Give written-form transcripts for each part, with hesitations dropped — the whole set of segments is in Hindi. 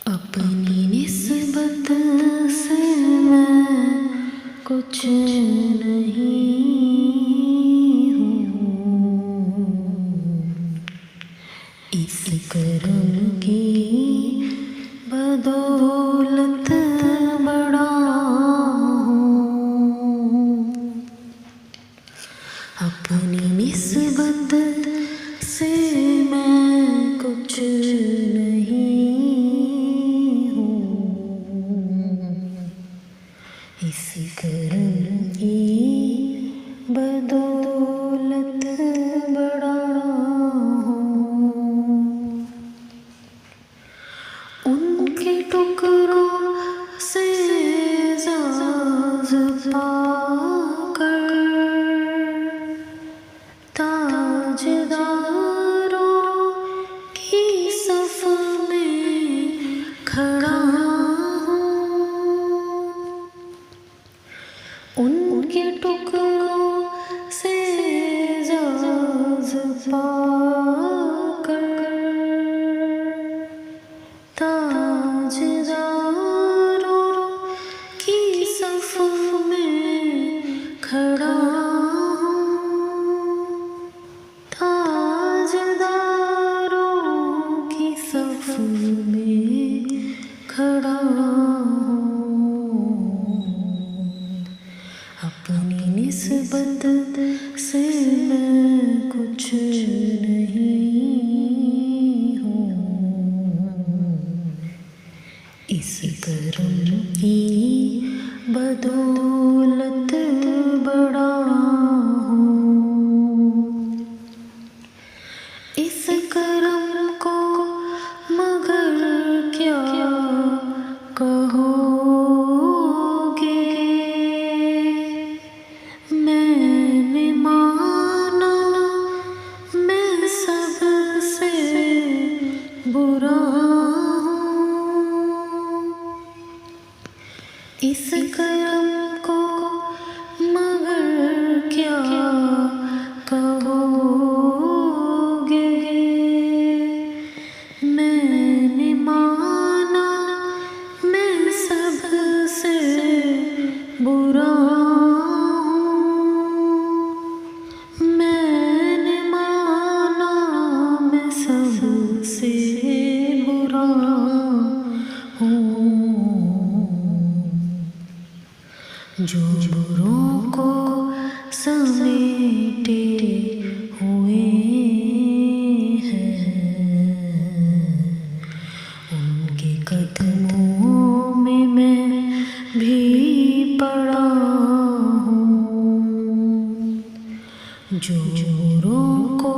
अपनी निस्बत से मैं कुछ नहीं हूँ, इस करम की बदौलत बड़ा हूँ। अपनी निस्बत से मैं कुछ इस करम की बदौलत बड़ा हूँ। उनके टुकड़ों से एजाज़ पाकर ताजदारों की सफ में खड़ा उनके टुकड़ों से एजाज़ पाकर ताजदारों की सफ में खड़ा हूँ, ताजदारों की सफ में खड़ा अपनी निस्बत से मैं कुछ नहीं हूँ, इस करम की बदौलत बड़ा हूँ। इस करम को मगर क्या कहो इस करम को मगर क्या कहोगे, मैंने माना मैं सबसे बुरा हूँ, मैंने माना मैं सबसे बुरा हूँ। जो बुरों को समेटे हुए हैं, उनके कदमों में मैं भी पड़ा हूँ। जो बुरों को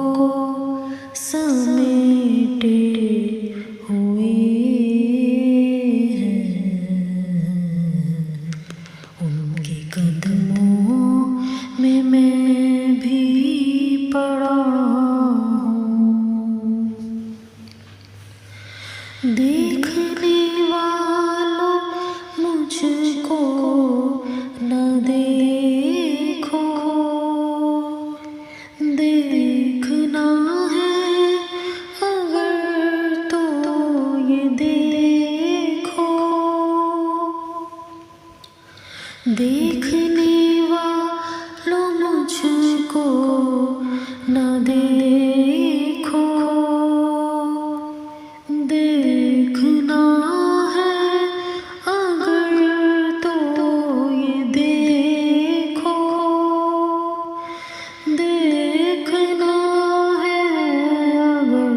समेटे हुए कदमों में मैं भी पड़ा हूँ। देखने वालों मुझको न देखो, देखना है अगर तो ये देखो, देखने वालों मुझको न देखो, देखना है अगर तो ये देखो, देखना है अगर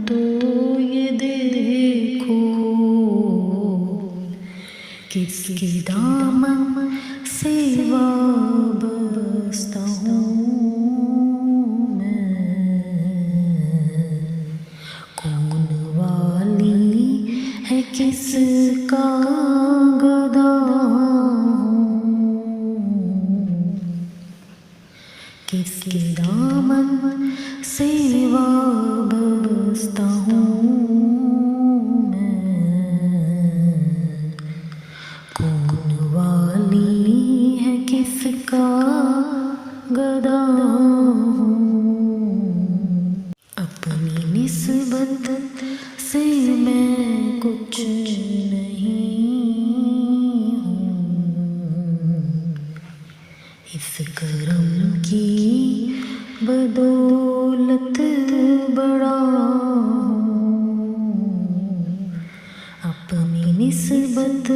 तो ये देखो। किसके दामन से वाबस्ता हूँ मैं, कौन वाली है किसका गदा हूँ, किसके दामन से वाबस्ता हूँ किसका गदा हूँ। अपनी निस्बत से मैं कुछ निस्बत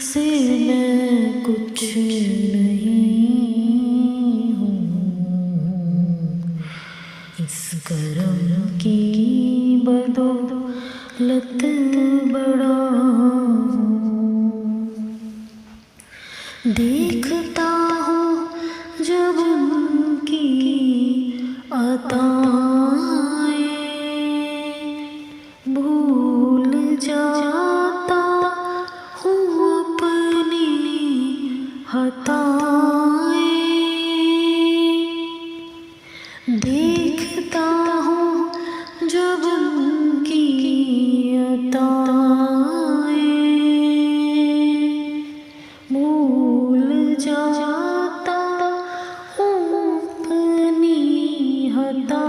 से मैं कुछ नहीं हूँ, इस करम की बदौलत बड़ा हूँ। देखता हूँ जब उनकी अताएं, भूल जाता हूँ अपनी हताएं। देखता हूँ जब उनकी अताएं, भूल जाता हूँ अपनी हताएं,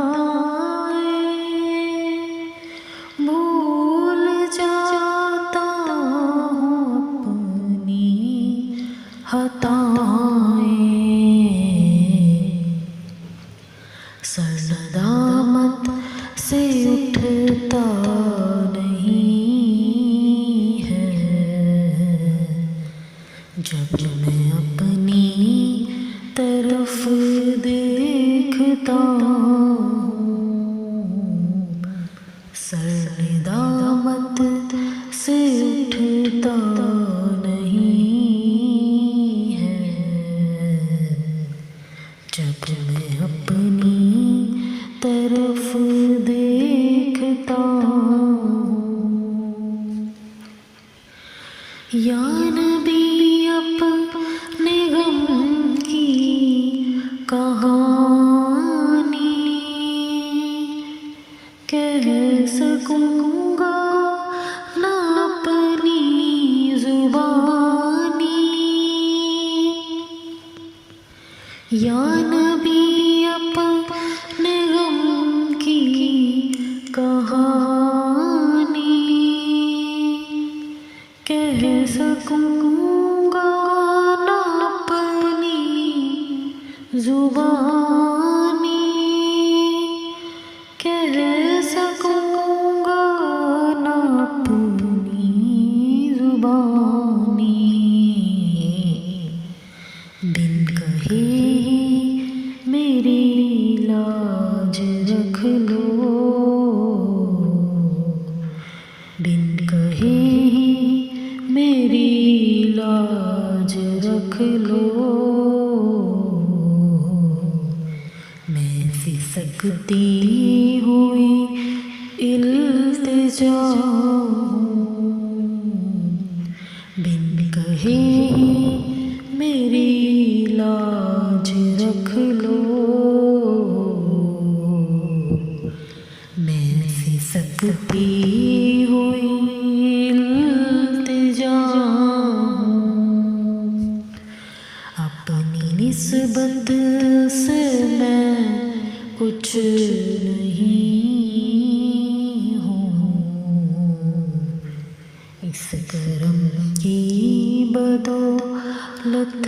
भूल जाता हूँ अपनी हताएं। सरदामत से उठता नहीं है जब मैं अपनी तरफ देखता हूँ। सरदामत से उठता नहीं है जब मैं अपनी तरफ देखता हूँ। या नबी अपने गम की कहानी कह सकूँगा ना अपनी जुबानी। या नबी अपने गम की कहानी कह सकूँगा ना अपनी जुबानी, कह सकूँगा ना अपनी जुबानी। बिन कहे मेरी लाज रख लो, बिन कहे मेरी लाज रख लो। मैं सिसकती हुई इल्तिजा बिन कहे मेरी लाज रख लो। मैं सिसकती हुई इल्तिजा अपनी निस्बत से मैं कुछ नहीं हूँ, इस करम की बदौलत